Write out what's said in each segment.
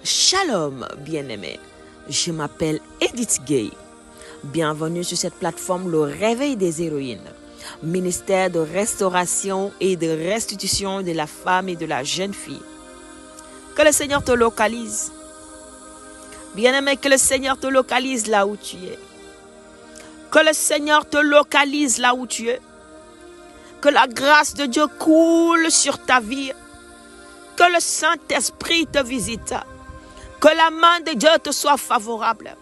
Shalom, bien-aimés. Je m'appelle Edith Gay. Bienvenue sur cette plateforme Le Réveil des Héroïnes, ministère de restauration et de restitution de la femme et de la jeune fille. Que le Seigneur te localise. Bien-aimé, que le Seigneur te localise là où tu es. Que le Seigneur te localise là où tu es. Que la grâce de Dieu coule sur ta vie. Que le Saint-Esprit te visite. Que la main de Dieu te soit favorable.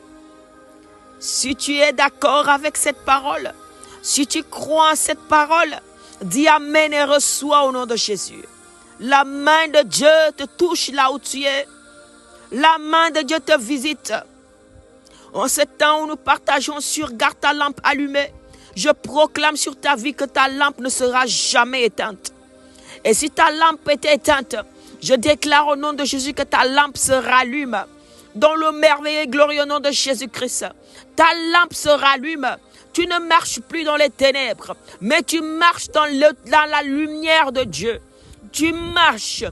Si tu es d'accord avec cette parole, si tu crois en cette parole, dis Amen et reçois au nom de Jésus. La main de Dieu te touche là où tu es. La main de Dieu te visite. En ce temps où nous partageons sur garde ta lampe allumée, je proclame sur ta vie que ta lampe ne sera jamais éteinte. Et si ta lampe est éteinte, je déclare au nom de Jésus que ta lampe se rallume. Dans le merveilleux et glorieux nom de Jésus-Christ, ta lampe se rallume. Tu ne marches plus dans les ténèbres, mais tu marches dans la lumière de Dieu. Tu marches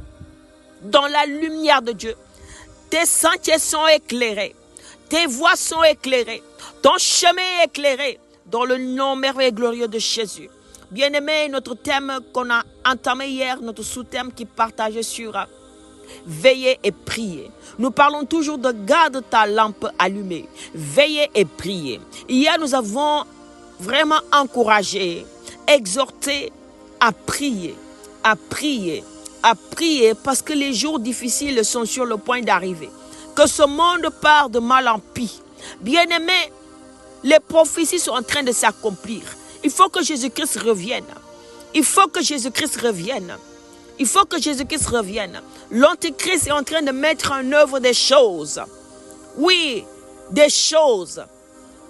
dans la lumière de Dieu. Tes sentiers sont éclairés. Tes voies sont éclairées. Ton chemin est éclairé dans le nom merveilleux et glorieux de Jésus. Bien-aimé, notre thème qu'on a entamé hier, notre sous-thème qui partageait sur veiller et prier. Nous parlons toujours de garde ta lampe allumée. Veiller et prier. Hier, nous avons vraiment encouragé, exhorté à prier, à prier, à prier parce que les jours difficiles sont sur le point d'arriver. Que ce monde part de mal en pis. Bien-aimé, les prophéties sont en train de s'accomplir. Il faut que Jésus-Christ revienne. Il faut que Jésus-Christ revienne. Il faut que Jésus-Christ revienne. L'Antéchrist est en train de mettre en œuvre des choses. Oui, des choses,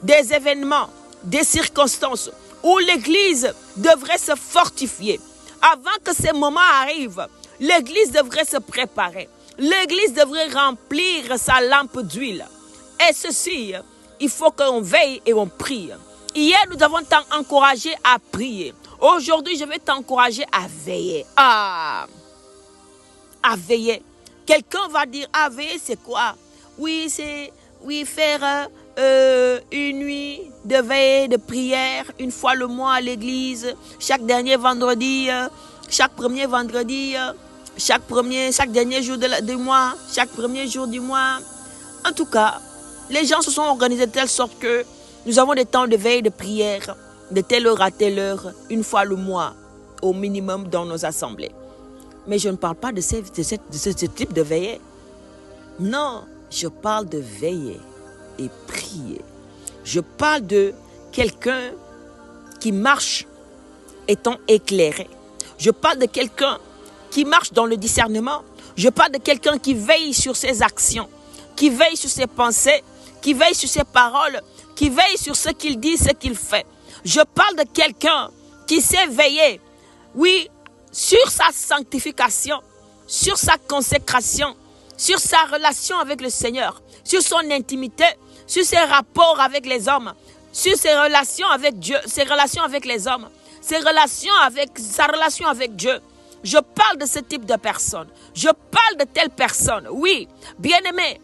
des événements, des circonstances où l'Église devrait se fortifier. Avant que ces moments arrivent, l'Église devrait se préparer. L'Église devrait remplir sa lampe d'huile. Et ceci, il faut qu'on veille et on prie. Hier, nous avons encouragé à prier. Aujourd'hui, je vais t'encourager à veiller. À veiller. Quelqu'un va dire, veiller, c'est quoi? Oui, c'est faire une nuit de veille, de prière, une fois le mois à l'église, chaque dernier vendredi, chaque premier vendredi, chaque dernier jour du mois, chaque premier jour du mois. En tout cas, les gens se sont organisés de telle sorte que nous avons des temps de veille, de prière, de telle heure à telle heure, une fois le mois, au minimum dans nos assemblées. Mais je ne parle pas de ce type de veillée. Non, je parle de veiller et prier. Je parle de quelqu'un qui marche étant éclairé. Je parle de quelqu'un qui marche dans le discernement. Je parle de quelqu'un qui veille sur ses actions, qui veille sur ses pensées, qui veille sur ses paroles, qui veille sur ce qu'il dit, ce qu'il fait. Je parle de quelqu'un qui sait veiller, oui, sur sa sanctification, sur sa consécration, sur sa relation avec le Seigneur, sur son intimité, sur ses rapports avec les hommes, sur ses relations avec Dieu, ses relations avec les hommes, sa relation avec Dieu. Je parle de ce type de personne. Je parle de telle personne. Oui, bien-aimé,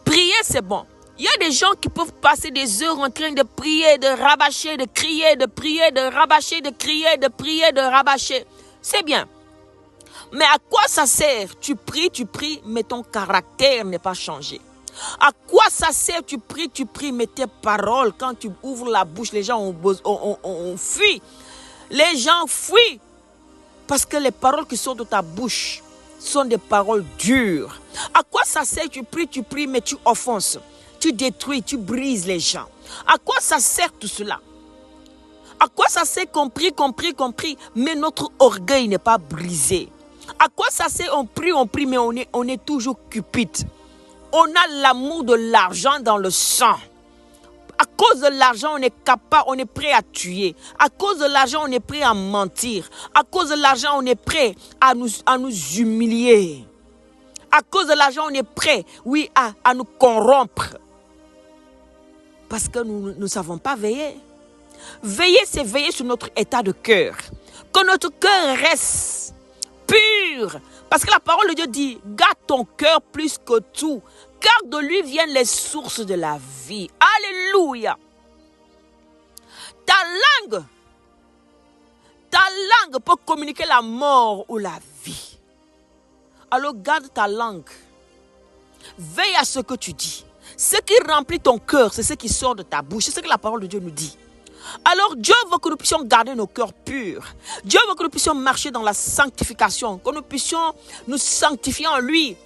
prier c'est bon. Il y a des gens qui peuvent passer des heures en train de prier, de rabâcher, de crier, de prier, de rabâcher, de crier, de prier, de rabâcher. C'est bien. Mais à quoi ça sert? Tu pries, mais ton caractère n'est pas changé. À quoi ça sert? Tu pries, mais tes paroles, quand tu ouvres la bouche, les gens ont fui. Les gens fuient. Parce que les paroles qui sont de ta bouche sont des paroles dures. À quoi ça sert? Tu pries, mais tu offenses. Tu détruis, tu brises les gens. À quoi ça sert tout cela? À quoi ça sert qu'on prie, mais notre orgueil n'est pas brisé? À quoi ça sert on prie, mais on est toujours cupide? On a l'amour de l'argent dans le sang. À cause de l'argent, on est prêt à tuer. À cause de l'argent, on est prêt à mentir. À cause de l'argent, on est prêt à nous humilier. À cause de l'argent, on est prêt, oui, à nous corrompre. Parce que nous ne savons pas veiller. Veiller, c'est veiller sur notre état de cœur. Que notre cœur reste pur. Parce que la parole de Dieu dit, garde ton cœur plus que tout, car de lui viennent les sources de la vie. Alléluia. Ta langue peut communiquer la mort ou la vie. Alors garde ta langue. Veille à ce que tu dis. Ce qui remplit ton cœur, c'est ce qui sort de ta bouche. C'est ce que la parole de Dieu nous dit. Alors Dieu veut que nous puissions garder nos cœurs purs. Dieu veut que nous puissions marcher dans la sanctification. Que nous puissions nous sanctifier en lui.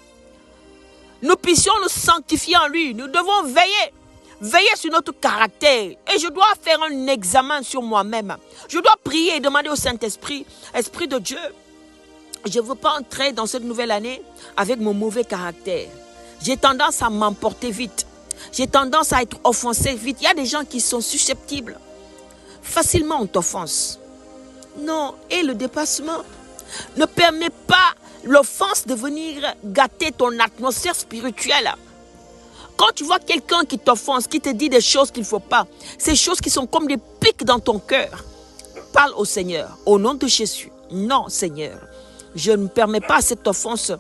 Nous puissions nous sanctifier en lui. Nous devons veiller. Veiller sur notre caractère. Et je dois faire un examen sur moi-même. Je dois prier et demander au Saint-Esprit, Esprit de Dieu, je ne veux pas entrer dans cette nouvelle année avec mon mauvais caractère. J'ai tendance à m'emporter vite. J'ai tendance à être offensé vite. Il y a des gens qui sont susceptibles. Facilement on t'offense. Non, et le dépassement ne permet pas l'offense de venir gâter ton atmosphère spirituelle. Quand tu vois quelqu'un qui t'offense, qui te dit des choses qu'il ne faut pas, ces choses qui sont comme des pics dans ton cœur, parle au Seigneur, au nom de Jésus. Non, Seigneur, je ne permets pas cette offense.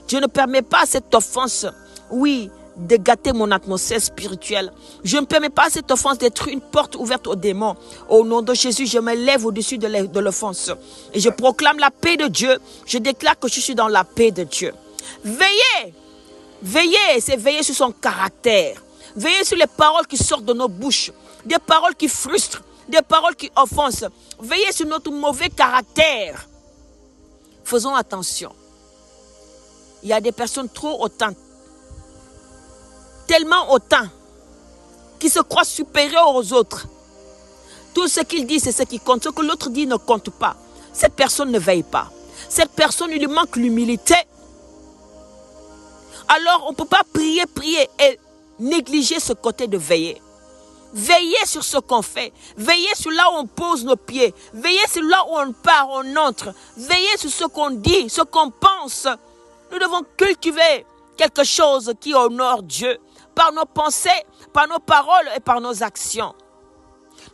Je ne permets pas cette offense, oui, de gâter mon atmosphère spirituelle. Je ne permets pas cette offense d'être une porte ouverte aux démons. Au nom de Jésus, je me lève au-dessus de l'offense. Et je proclame la paix de Dieu. Je déclare que je suis dans la paix de Dieu. Veillez! Veillez, c'est veiller sur son caractère. Veillez sur les paroles qui sortent de nos bouches. Des paroles qui frustrent, des paroles qui offensent. Veillez sur notre mauvais caractère. Faisons attention. Il y a des personnes trop hautaines, tellement hautaines, qui se croient supérieurs aux autres. Tout ce qu'il dit, c'est ce qui compte. Ce que l'autre dit ne compte pas. Cette personne ne veille pas. Cette personne, il lui manque l'humilité. Alors, on ne peut pas prier et négliger ce côté de veiller. Veillez sur ce qu'on fait. Veillez sur là où on pose nos pieds. Veillez sur là où on part, on entre. Veillez sur ce qu'on dit, ce qu'on pense. Nous devons cultiver quelque chose qui honore Dieu par nos pensées, par nos paroles et par nos actions.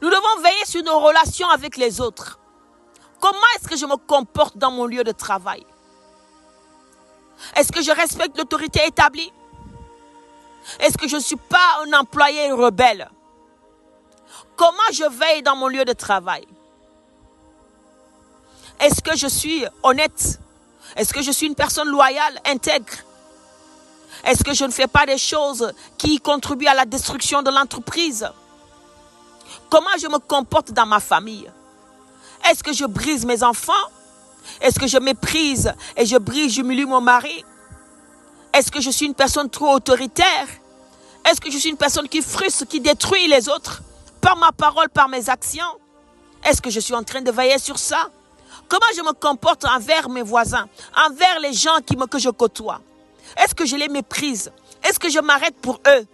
Nous devons veiller sur nos relations avec les autres. Comment est-ce que je me comporte dans mon lieu de travail? Est-ce que je respecte l'autorité établie? Est-ce que je ne suis pas un employé rebelle? Comment je veille dans mon lieu de travail? Est-ce que je suis honnête? Est-ce que je suis une personne loyale, intègre? Est-ce que je ne fais pas des choses qui contribuent à la destruction de l'entreprise? Comment je me comporte dans ma famille? Est-ce que je brise mes enfants? Est-ce que je méprise et j'humilie mon mari? Est-ce que je suis une personne trop autoritaire? Est-ce que je suis une personne qui frustre, qui détruit les autres par ma parole, par mes actions? Est-ce que je suis en train de veiller sur ça? Comment je me comporte envers mes voisins, envers les gens que je côtoie? Est-ce que je les méprise? Est-ce que je m'arrête pour eux?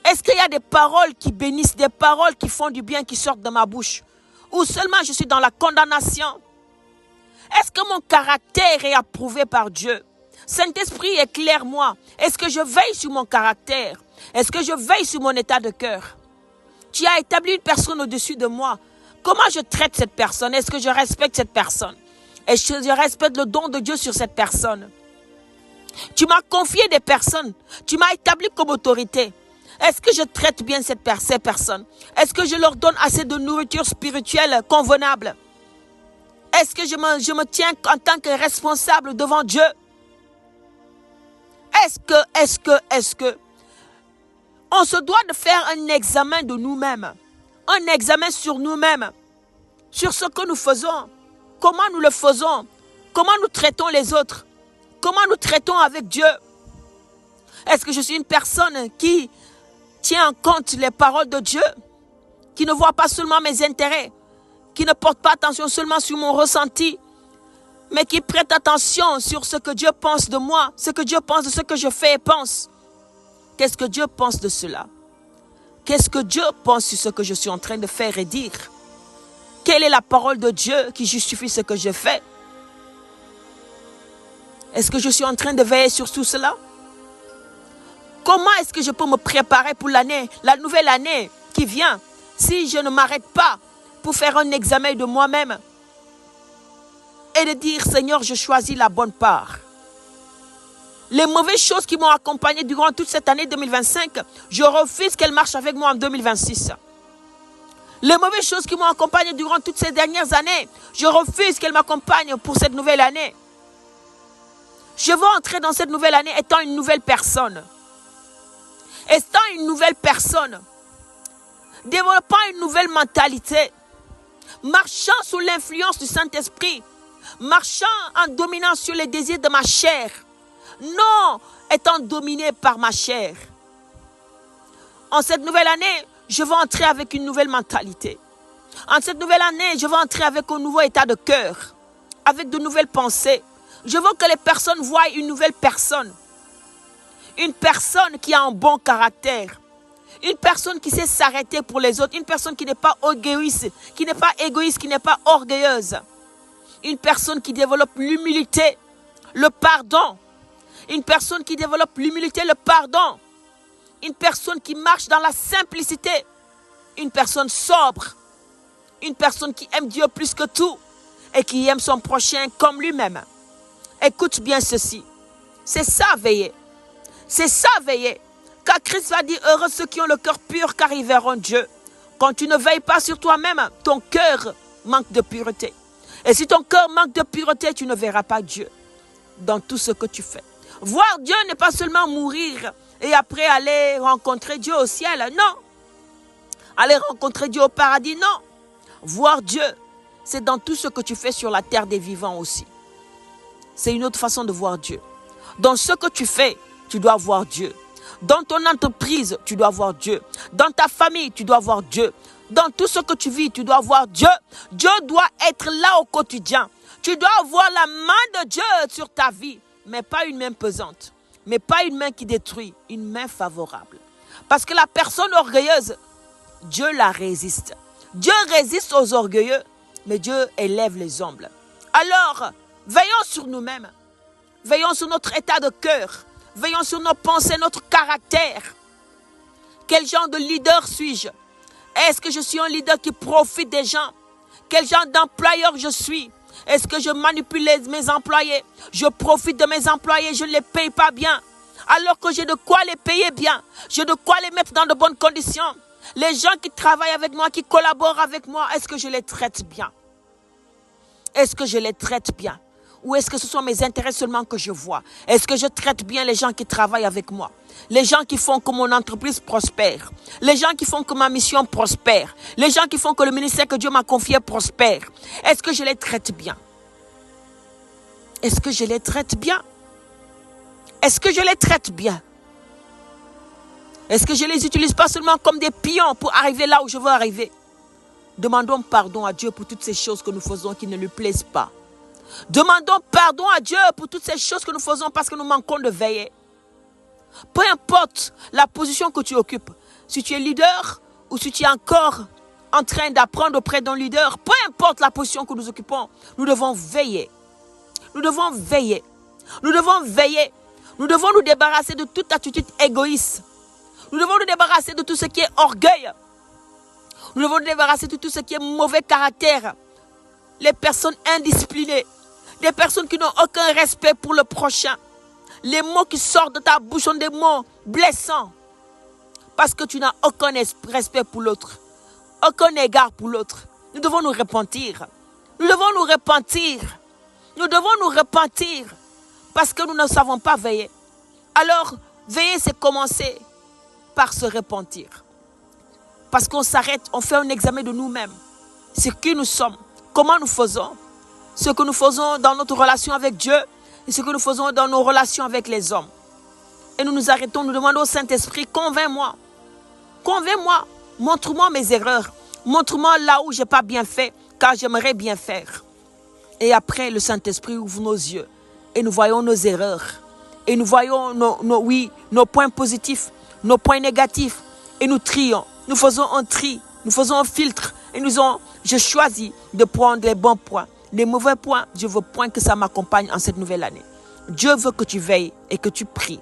Est-ce qu'il y a des paroles qui bénissent, des paroles qui font du bien, qui sortent de ma bouche? Ou seulement je suis dans la condamnation? Est-ce que mon caractère est approuvé par Dieu? Saint-Esprit, éclaire-moi. Est-ce que je veille sur mon caractère? Est-ce que je veille sur mon état de cœur? Tu as établi une personne au-dessus de moi. Comment je traite cette personne? Est-ce que je respecte cette personne? Est-ce que je respecte le don de Dieu sur cette personne? Tu m'as confié des personnes. Tu m'as établi comme autorité. Est-ce que je traite bien ces personnes? Est-ce que je leur donne assez de nourriture spirituelle convenable? Est-ce que je me tiens en tant que responsable devant Dieu? Est-ce que on se doit de faire un examen de nous-mêmes, un examen sur nous-mêmes, sur ce que nous faisons, comment nous le faisons, comment nous traitons les autres, comment nous traitons avec Dieu. Est-ce que je suis une personne qui tient en compte les paroles de Dieu, qui ne voit pas seulement mes intérêts, qui ne porte pas attention seulement sur mon ressenti, mais qui prête attention sur ce que Dieu pense de moi, ce que Dieu pense de ce que je fais et pense. Qu'est-ce que Dieu pense de cela? Qu'est-ce que Dieu pense sur ce que je suis en train de faire et dire? Quelle est la parole de Dieu qui justifie ce que je fais? Est-ce que je suis en train de veiller sur tout cela? Comment est-ce que je peux me préparer pour la nouvelle année qui vient, si je ne m'arrête pas pour faire un examen de moi-même? et de dire, Seigneur, je choisis la bonne part. Les mauvaises choses qui m'ont accompagné durant toute cette année 2025, je refuse qu'elles marchent avec moi en 2026. Les mauvaises choses qui m'ont accompagné durant toutes ces dernières années, je refuse qu'elles m'accompagnent pour cette nouvelle année. Je veux entrer dans cette nouvelle année étant une nouvelle personne. Étant une nouvelle personne. Développant une nouvelle mentalité. Marchant sous l'influence du Saint-Esprit. Marchant en dominant sur les désirs de ma chair. Non, étant dominé par ma chair. En cette nouvelle année, je veux entrer avec une nouvelle mentalité. En cette nouvelle année, je veux entrer avec un nouveau état de cœur. Avec de nouvelles pensées. Je veux que les personnes voient une nouvelle personne. Une personne qui a un bon caractère. Une personne qui sait s'arrêter pour les autres. Une personne qui n'est pas égoïste, qui n'est pas orgueilleuse. Une personne qui développe l'humilité, le pardon. Une personne qui développe l'humilité, le pardon. Une personne qui marche dans la simplicité. Une personne sobre. Une personne qui aime Dieu plus que tout. Et qui aime son prochain comme lui-même. Écoute bien ceci. C'est ça veiller. C'est ça veiller. Car Christ va dire, heureux ceux qui ont le cœur pur car ils verront Dieu. Quand tu ne veilles pas sur toi-même, ton cœur manque de pureté. Et si ton cœur manque de pureté, tu ne verras pas Dieu dans tout ce que tu fais. Voir Dieu n'est pas seulement mourir et après aller rencontrer Dieu au ciel. Non. Aller rencontrer Dieu au paradis, non. Voir Dieu, c'est dans tout ce que tu fais sur la terre des vivants aussi. C'est une autre façon de voir Dieu. Dans ce que tu fais, tu dois voir Dieu. Dans ton entreprise, tu dois voir Dieu. Dans ta famille, tu dois voir Dieu. Dans tout ce que tu vis, tu dois voir Dieu. Dieu doit être là au quotidien. Tu dois voir la main de Dieu sur ta vie. Mais pas une main pesante. Mais pas une main qui détruit. Une main favorable. Parce que la personne orgueilleuse, Dieu la résiste. Dieu résiste aux orgueilleux. Mais Dieu élève les humbles. Alors, veillons sur nous-mêmes. Veillons sur notre état de cœur. Veillons sur nos pensées, notre caractère. Quel genre de leader suis-je? Est-ce que je suis un leader qui profite des gens? Quel genre d'employeur je suis? Est-ce que je manipule mes employés? Je profite de mes employés, je ne les paye pas bien. Alors que j'ai de quoi les payer bien. J'ai de quoi les mettre dans de bonnes conditions. Les gens qui travaillent avec moi, qui collaborent avec moi, est-ce que je les traite bien? Est-ce que je les traite bien? Ou est-ce que ce sont mes intérêts seulement que je vois? Est-ce que je traite bien les gens qui travaillent avec moi? Les gens qui font que mon entreprise prospère. Les gens qui font que ma mission prospère. Les gens qui font que le ministère que Dieu m'a confié prospère. Est-ce que je les traite bien? Est-ce que je les traite bien? Est-ce que je les traite bien? Est-ce que je les utilise pas seulement comme des pions pour arriver là où je veux arriver? Demandons pardon à Dieu pour toutes ces choses que nous faisons qui ne lui plaisent pas. Demandons pardon à Dieu pour toutes ces choses que nous faisons parce que nous manquons de veiller. Peu importe la position que tu occupes, si tu es leader ou si tu es encore en train d'apprendre auprès d'un leader, peu importe la position que nous occupons, nous devons veiller. Nous devons veiller. Nous devons veiller. Nous devons nous débarrasser de toute attitude égoïste. Nous devons nous débarrasser de tout ce qui est orgueil. Nous devons nous débarrasser de tout ce qui est mauvais caractère. Les personnes indisciplinées. Des personnes qui n'ont aucun respect pour le prochain. Les mots qui sortent de ta bouche sont des mots blessants. Parce que tu n'as aucun respect pour l'autre. Aucun égard pour l'autre. Nous devons nous repentir. Nous devons nous repentir. Nous devons nous repentir. Parce que nous ne savons pas veiller. Alors, veiller, c'est commencer par se repentir. Parce qu'on s'arrête, on fait un examen de nous-mêmes. C'est qui nous sommes. Comment nous faisons? Ce que nous faisons dans notre relation avec Dieu et ce que nous faisons dans nos relations avec les hommes. Et nous nous arrêtons, nous demandons au Saint-Esprit, convainc-moi. Convainc-moi. Montre-moi mes erreurs. Montre-moi là où je n'ai pas bien fait, car j'aimerais bien faire. Et après, le Saint-Esprit ouvre nos yeux et nous voyons nos erreurs. Et nous voyons nos points positifs, nos points négatifs. Et nous trions. Nous faisons un tri. Nous faisons un filtre. Et je choisis de prendre les bons points. Les mauvais points, je veux point que ça m'accompagne en cette nouvelle année. Dieu veut que tu veilles et que tu pries.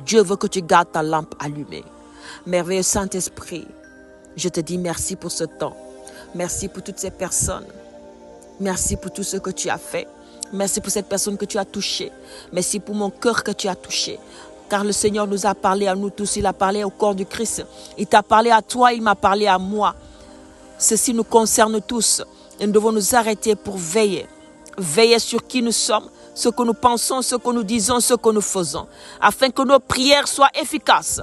Dieu veut que tu gardes ta lampe allumée. Merveilleux Saint-Esprit, je te dis merci pour ce temps. Merci pour toutes ces personnes Merci pour tout ce que tu as fait. Merci pour cette personne que tu as touchée. Merci pour mon cœur que tu as touché. Car le Seigneur nous a parlé à nous tous. Il a parlé au corps du Christ. Il t'a parlé à toi, il m'a parlé à moi. Ceci nous concerne tous. Et nous devons nous arrêter pour veiller. Veiller sur qui nous sommes, ce que nous pensons, ce que nous disons, ce que nous faisons. Afin que nos prières soient efficaces.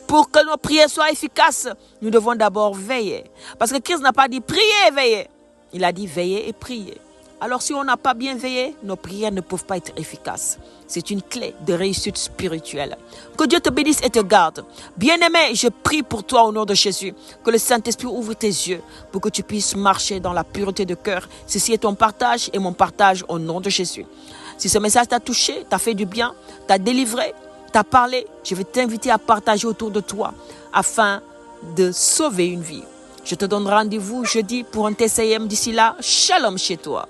Pour que nos prières soient efficaces, nous devons d'abord veiller. Parce que Christ n'a pas dit prier et veiller. Il a dit veiller et prier. Alors si on n'a pas bien veillé, nos prières ne peuvent pas être efficaces. C'est une clé de réussite spirituelle. Que Dieu te bénisse et te garde. Bien-aimé, je prie pour toi au nom de Jésus. Que le Saint-Esprit ouvre tes yeux pour que tu puisses marcher dans la pureté de cœur. Ceci est ton partage et mon partage au nom de Jésus. Si ce message t'a touché, t'a fait du bien, t'a délivré, t'a parlé, je vais t'inviter à partager autour de toi afin de sauver une vie. Je te donne rendez-vous jeudi pour un TCM. D'ici là, shalom chez toi.